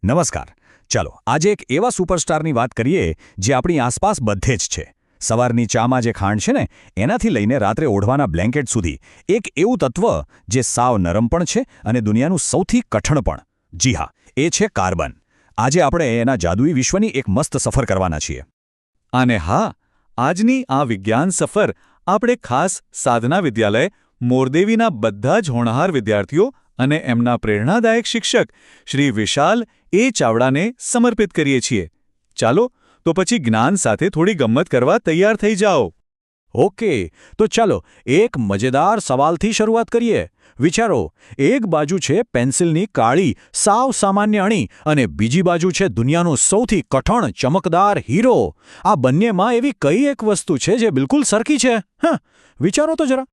નમસ્કાર. ચાલો આજે એક એવા સુપરસ્ટારની વાત કરીએ જે આપણી આસપાસ બધે જ છે. સવારની ચામાં જે ખાંડ છે ને એનાથી લઈને રાત્રે ઓઢવાના બ્લેન્કેટ સુધી એક એવું તત્વ જે સાવ નરમ પણ છે અને દુનિયાનું સૌથી કઠણ પણ. જી હા, એ છે કાર્બન. આજે આપણે એના જાદુઈ વિશ્વની એક મસ્ત સફર કરવાના છીએ. અને હા, આજની આ વિજ્ઞાન સફર આપણે ખાસ સાધના વિદ્યાલય મોરદેવીના બધા જ હોણહાર વિદ્યાર્થીઓ અને એમના પ્રેરણાદાયક શિક્ષક શ્રી વિશાલ એ ચાવડાને સમર્પિત કરીએ છીએ. ચાલો તો પછી જ્ઞાન સાથે થોડી ગમ્મત કરવા તૈયાર થઈ જાઓ. ઓકે, તો ચાલો એક મજેદાર સવાલથી શરૂઆત કરીએ. વિચારો, એક બાજુ છે પેન્સિલની કાળી સાવ સામાન્ય અણી અને બીજી બાજુ છે દુનિયાનો સૌથી કઠણ ચમકદાર હીરો. આ બંનેમાં એવી કઈ એક વસ્તુ છે જે બિલકુલ સરખી છે? વિચારો તો જરા.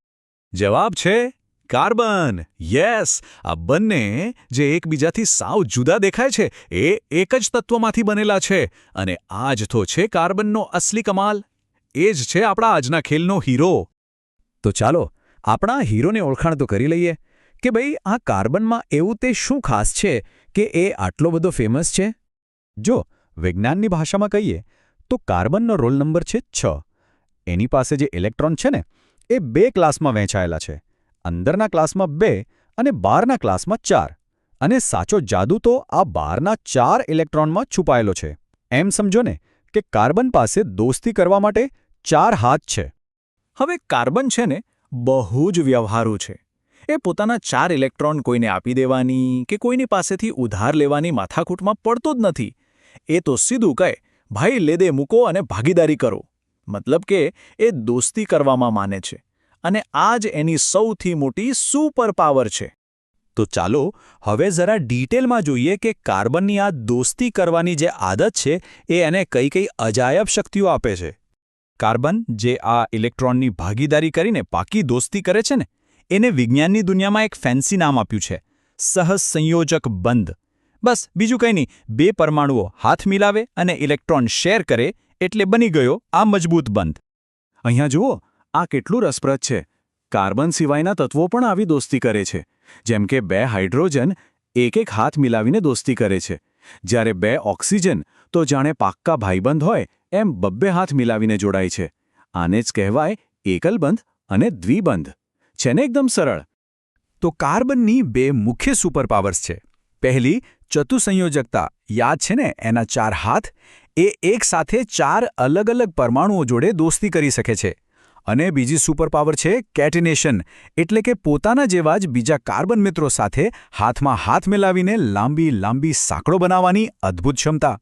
જવાબ છે કાર્બન. યસ, આ બંને જે એકબીજાથી સાવ જુદા દેખાય છે એ એક જ તત્વમાંથી બનેલા છે. અને આ જ તો છે કાર્બનનો અસલી કમાલ. એ જ છે આપણા આજના ખેલનો હીરો. તો ચાલો આપણા હીરોને ઓળખાણ તો કરી લઈએ કે ભાઈ આ કાર્બનમાં એવું તે શું ખાસ છે કે એ આટલો બધો ફેમસ છે. જો વિજ્ઞાનની ભાષામાં કહીએ તો કાર્બનનો રોલ નંબર છે 6. એની પાસે જે ઇલેક્ટ્રોન છે ને એ 2 ક્લાસમાં વહેંચાયેલા છે. અંદરના ક્લાસમાં 2 અને બહારના ક્લાસમાં 4. અને સાચો જાદુ તો આ બહારના 4 ઇલેક્ટ્રોનમાં છુપાયેલો છે. એમ સમજો ને કે કાર્બન પાસે દોસ્તી કરવા માટે 4 હાથ છે. હવે કાર્બન છે ને બહુ જ વ્યવહારુ છે. એ પોતાના 4 ઇલેક્ટ્રોન કોઈને આપી દેવાની કે કોઈની પાસેથી ઉધાર લેવાની માથાકૂટમાં પડતો જ નથી. એ તો સીધું કહે, ભાઈ લેદે મૂકો અને ભાગીદારી કરો. મતલબ કે એ દોસ્તી કરવામાં માને છે. અને આ જ એની સૌથી મોટી સુપર પાવર છે. તો ચાલો હવે જરા ડિટેલમાં જોઈએ કે કાર્બનની આ દોસ્તી કરવાની જે આદત છે એ એને કઈ કઈ અજાયબ શક્તિઓ આપે છે. કાર્બન જે આ ઇલેક્ટ્રોનની ભાગીદારી કરીને પાકી દોસ્તી કરે છે ને એને વિજ્ઞાનની દુનિયામાં એક ફેન્સી નામ આપ્યું છે, સહસંયોજક બંધ. બસ બીજું કંઈ નહીં, 2 પરમાણુઓ હાથ મિલાવે અને ઇલેક્ટ્રોન શેર કરે એટલે બની ગયો આ મજબૂત બંધ. અહીંયા જુઓ, આ કેટલું રસપ્રદ છે. કાર્બન સિવાયના તત્વો પણ આવી દોસ્તી કરે છે. જેમ કે 2 હાઇડ્રોજન એક હાથ મિલાવીને દોસ્તી કરે છે. જ્યારે 2 ઓક્સિજન તો જાણે પાક્કા ભાઈબંધ હોય એમ 2 હાથ મિલાવીને જોડાય છે. આને જ કહેવાય એકલબંધ અને દ્વિબંધ. છે ને એકદમ સરળ. તો કાર્બનની 2 મુખ્ય સુપરપાવર્સ છે. પહેલી ચતુસંયોજકતા, યાદ છે ને એના 4 હાથ. એ એક સાથે 4 અલગ અલગ પરમાણુઓ જોડે દોસ્તી કરી શકે છે. અને બીજી સુપરપાવર છે કેટિનેશન, એટલે કે પોતાના જેવા જ બીજા કાર્બન મિત્રો સાથે હાથમાં હાથ મિલાવીને લાંબી લાંબી સાંકળો બનાવવાની અદ્ભુત ક્ષમતા.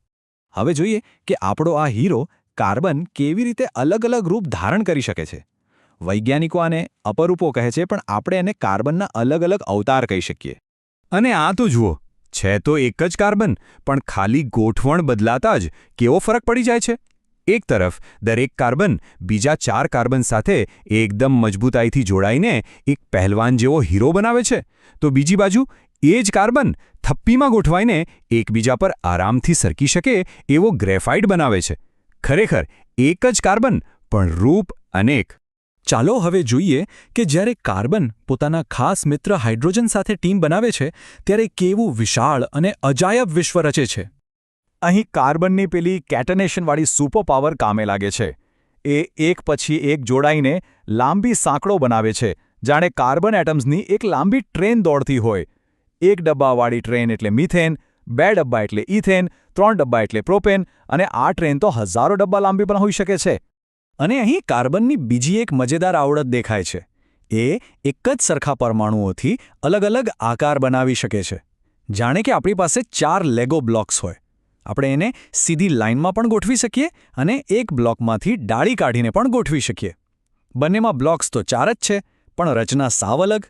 હવે જોઈએ કે આપણો આ હીરો કાર્બન કેવી રીતે અલગ અલગ રૂપ ધારણ કરી શકે છે. વૈજ્ઞાનિકો આને અપરૂપો કહે છે, પણ આપણે એને કાર્બનના અલગ અલગ અવતાર કહી શકીએ. અને આ તો જુઓ, છે તો એક જ કાર્બન, પણ ખાલી ગોઠવણ બદલાતા જ કેવો ફરક પડી જાય છે. એક તરફ દરેક કાર્બન બીજા 4 કાર્બન સાથે એકદમ મજબૂતાઈથી જોડાઈને એક પહેલવાન જેવો હીરો બનાવે છે, તો બીજી બાજુ એ જ કાર્બન થપ્પીમાં ગોઠવાઈને એકબીજા પર આરામથી સરકી શકે એવો ગ્રેફાઇટ બનાવે છે. ખરેખર એક જ કાર્બન પણ રૂપ અનેક. ચાલો હવે જોઈએ કે જ્યારે કાર્બન પોતાના ખાસ મિત્ર હાઇડ્રોજન સાથે ટીમ બનાવે છે ત્યારે કેવું વિશાળ અને અજાયબ વિશ્વ રચે છે. અહીં કાર્બનની પેલી કેટનેશનવાળી સુપર પાવર કામે લાગે છે. એ એક પછી એક જોડાઈને લાંબી સાંકળો બનાવે છે, જાણે કાર્બન એટમ્સની એક લાંબી ટ્રેન દોડતી હોય. 1 ડબ્બાવાળી ટ્રેન એટલે મિથેન, 2 ડબ્બા એટલે ઇથેન, 3 ડબ્બા એટલે પ્રોપેન, અને આ ટ્રેન તો હજારો ડબ્બા લાંબી પણ હોઈ શકે છે. અને અહીં કાર્બનની બીજી એક મજેદાર આવડત દેખાય છે. એ એક જ સરખા પરમાણુઓથી અલગ અલગ આકાર બનાવી શકે છે. જાણે કે આપણી પાસે 4 લેગો બ્લોક્સ હોય. આપણે એને સીધી લાઇનમાં પણ ગોઠવી શકીએ અને એક બ્લોકમાંથી ડાળી કાઢીને પણ ગોઠવી શકીએ. બંનેમાં બ્લોક્સ તો 4 જ છે, પણ રચના સાવ અલગ.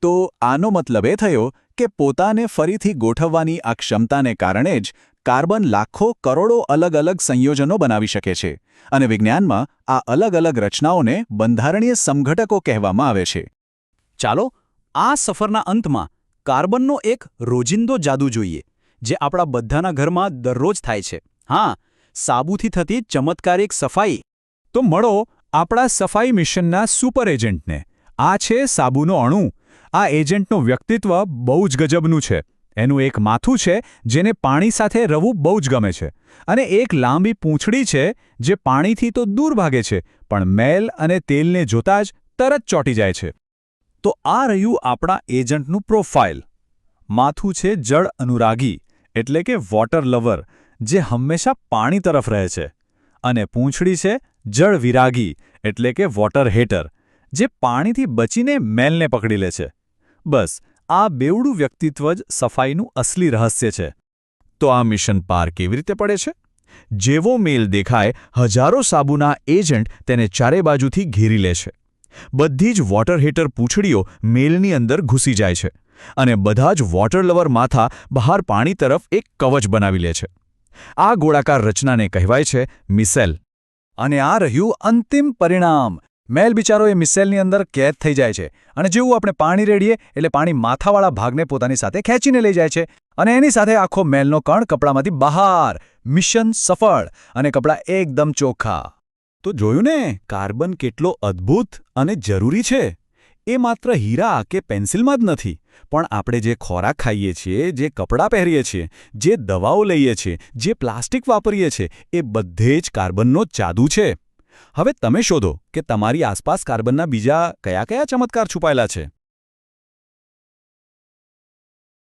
તો આનો મતલબ એ થયો કે પોતાને ફરીથી ગોઠવવાની આ ક્ષમતાને કારણે જ કાર્બન લાખો કરોડો અલગ અલગ સંયોજનો બનાવી શકે છે. અને વિજ્ઞાનમાં આ અલગ અલગ રચનાઓને બંધારણીય સમઘટકો કહેવામાં આવે છે. ચાલો આ સફરના અંતમાં કાર્બનનો એક રોજિંદો જાદુ જોઈએ, જે આપણા બધાના ઘરમાં દરરોજ થાય છે. હા, સાબુથી થતી ચમત્કારિક સફાઈ. તો મળો આપણા સફાઈ મિશનના સુપર એજન્ટને. આ છે સાબુનો અણુ. આ એજન્ટનું વ્યક્તિત્વ બહુ જ ગજબનું છે. એનું એક માથું છે જેને પાણી સાથે રવું બહુ જ ગમે છે અને એક લાંબી પૂંછડી છે જે પાણીથી તો દૂર ભાગે છે પણ મેલ અને તેલને જોતા જ તરત ચોંટી જાય છે. તો આ રહ્યું આપણા એજન્ટનું પ્રોફાઇલ. માથું છે જળ અનુરાગી એટલે કે વોટર લવર, જે હંમેશા પાણી તરફ રહે છે. અને પૂંછડી છે જળ વિરાગી એટલે કે વોટર હેટર, જે પાણીથી બચીને મેલને પકડી લે છે. બસ આ બેવડું વ્યક્તિત્વ જ સફાઈનું અસલી રહસ્ય છે. તો આ મિશન પાર કેવી રીતે પડે છે? જેવો મેલ દેખાય, હજારો સાબુના એજન્ટ તેને ચારે બાજુથી ઘેરી લે છે. બધી જ વોટર હીટર પૂંછડીઓ મેલની અંદર ઘૂસી જાય છે અને બધા જ વોટર લવર માથા બહાર પાણી તરફ એક કવચ બનાવી લે છે. આ ગોળાકાર રચનાને કહેવાય છે મિસેલ. અને આ રહ્યું અંતિમ પરિણામ. મેલ બિચારો એ મિસેલની અંદર કેદ થઈ જાય છે અને જેવું આપણે પાણી રેડીએ એટલે પાણી માથાવાળા ભાગને પોતાની સાથે ખેંચીને લઈ જાય છે અને એની સાથે આખો મેલનો કણ કપડામાંથી બહાર. મિશન સફળ અને કપડાં એકદમ ચોખ્ખા. તો જોયું ને, કાર્બન કેટલો અદ્ભુત અને જરૂરી છે. એ માત્ર હીરા કે પેન્સિલમાં જ નથી, પણ આપણે જે ખોરાક ખાઈએ છીએ, જે કપડાં પહેરીએ છીએ, જે દવાઓ લઈએ છીએ, જે પ્લાસ્ટિક વાપરીએ છીએ, એ બધે જ કાર્બનનો જાદુ છે. હવે તમે શોધો કે તમારી આસપાસ કાર્બનના બીજા કયા કયા ચમત્કાર છુપાયેલા છે.